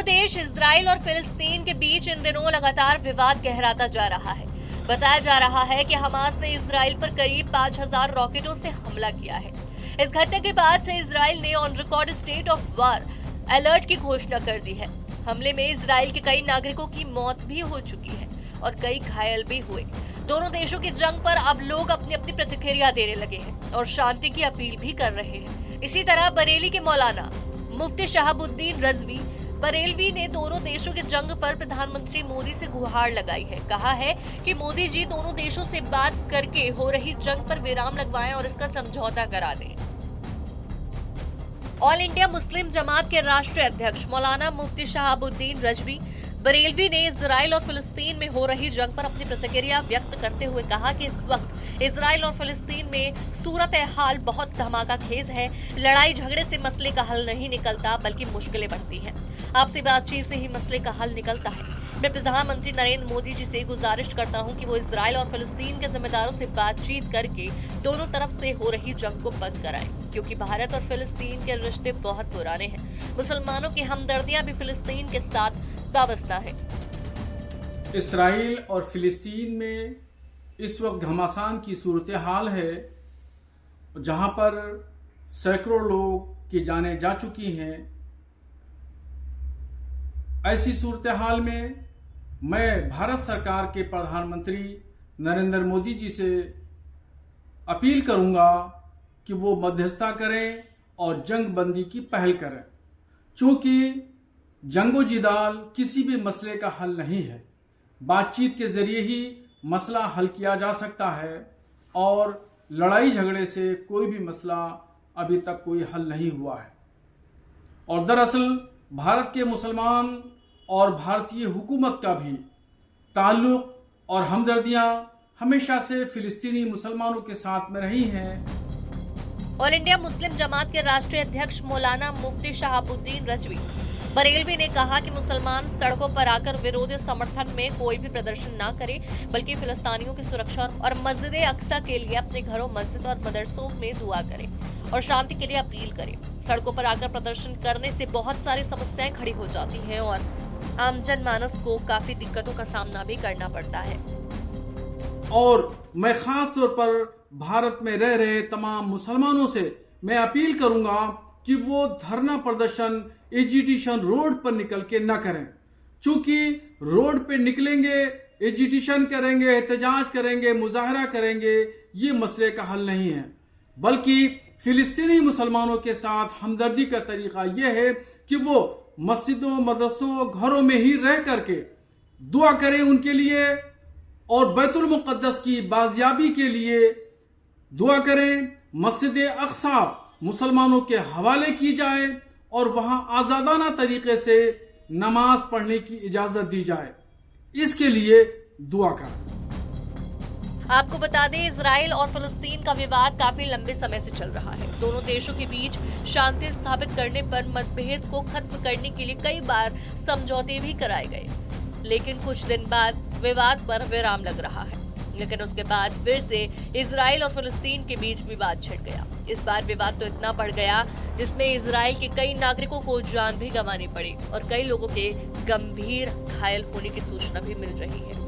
देश इजराइल और फिलिस्तीन के बीच इन दिनों लगातार विवाद गहराता जा रहा है। बताया जा रहा है कि हमास ने इजराइल पर करीब 5000 रॉकेटों से हमला किया है। इस घटना के बाद से इजराइल ने on record state of war alert की घोषणा कर दी है। हमले में इजराइल के कई नागरिकों की मौत भी हो चुकी है और कई घायल भी हुए। दोनों देशों की जंग पर अब लोग अपनी अपनी प्रतिक्रिया देने लगे हैं और शांति की अपील भी कर रहे हैं। इसी तरह बरेली के मौलाना मुफ्ती शहाबुद्दीन रजवी बरेलवी ने दोनों देशों के जंग पर प्रधानमंत्री मोदी से गुहार लगाई है। कहा है कि मोदी जी दोनों देशों से बात करके हो रही जंग पर विराम लगवाएं और इसका समझौता करा दें। ऑल इंडिया मुस्लिम जमात के राष्ट्रीय अध्यक्ष मौलाना मुफ्ती शहाबुद्दीन रजवी बरेलवी ने इजराइल और फिलिस्तीन में हो रही जंग पर अपनी प्रतिक्रिया व्यक्त करते हुए कहा कि इस वक्त इजराइल और फिलिस्तीन में सूरत हाल बहुत धमाकाखेज है। लड़ाई झगड़े से मसले का हल नहीं निकलता बल्कि मुश्किलें बढ़ती हैं। आपसी बातचीत से ही मसले का हल निकलता है। मैं प्रधानमंत्री नरेंद्र मोदी जी से गुजारिश करता हूं कि वो इजराइल और फिलिस्तीन के जिम्मेदारों से बातचीत करके दोनों तरफ से हो रही जंग को बंद कराएं, क्योंकि भारत और फिलिस्तीन के रिश्ते बहुत पुराने हैं। मुसलमानों की हमदर्दियां भी फिलिस्तीन के साथ वाबस्ता है। इस्राइल और फिलिस्तीन में इस वक्त घमासान की सूरत हाल है, जहां पर सैकड़ों लोग की जानें जा चुकी हैं। ऐसी सूरत हाल में मैं भारत सरकार के प्रधानमंत्री नरेंद्र मोदी जी से अपील करूंगा कि वो मध्यस्थता करें और जंग बंदी की पहल करें, क्योंकि जंगो जिदाल किसी भी मसले का हल नहीं है। बातचीत के जरिए ही मसला हल किया जा सकता है और लड़ाई झगड़े से कोई भी मसला अभी तक कोई हल नहीं हुआ है। और दरअसल भारत के मुसलमान और भारतीय हुकूमत का भी ताल्लुक और हमदर्दियां हमेशा से फिलिस्तीनी मुसलमानों के साथ में रही हैं। ऑल इंडिया मुस्लिम जमात के राष्ट्रीय अध्यक्ष मौलाना मुफ्ती शहाबुद्दीन रजवी बरेलवी ने कहा कि मुसलमान सड़कों पर आकर विरोध या समर्थन में कोई भी प्रदर्शन ना करे, बल्कि फिलिस्तीनियों की सुरक्षा और मस्जिद अक्सा के लिए अपने घरों, मस्जिद और मदरसों में दुआ करें और शांति के लिए अपील करें। सड़कों पर आकर प्रदर्शन करने से बहुत सारी समस्याएं खड़ी हो जाती हैं और आम जनमानस को काफी दिक्कतों का सामना भी करना पड़ता है। और मैं खास तौर पर भारत में रह रहे तमाम मुसलमानों से मैं अपील करूंगा कि वो धरना प्रदर्शन एजिटेशन रोड पर निकल के न करें, क्योंकि रोड पे निकलेंगे, एजिटेशन करेंगे, एहतजाज करेंगे, मुजाहरा करेंगे, ये मसले का हल नहीं है। बल्कि फिलिस्तीनी मुसलमानों के साथ हमदर्दी का तरीका यह है कि वो मस्जिदों, मदरसों, घरों में ही रह करके दुआ करें उनके लिए और बैतुल मुक़द्दस की बाजियाबी के लिए दुआ करें। मस्जिद अक्सा मुसलमानों के हवाले की जाए और वहां आजादाना तरीके से नमाज पढ़ने की इजाजत दी जाए, इसके लिए दुआ करें। आपको बता दें, इजराइल और फिलिस्तीन का विवाद काफी लंबे समय से चल रहा है। दोनों देशों के बीच शांति स्थापित करने पर मतभेद को खत्म करने के लिए कई बार समझौते भी कराए गए, लेकिन कुछ दिन बाद विवाद पर विराम लग रहा है। लेकिन उसके बाद फिर से इजराइल और फिलिस्तीन के बीच विवाद छिड़ गया। इस बार विवाद तो इतना बढ़ गया जिसमें इजराइल के कई नागरिकों को जान भी गंवानी पड़ी और कई लोगों के गंभीर घायल होने की सूचना भी मिल रही है।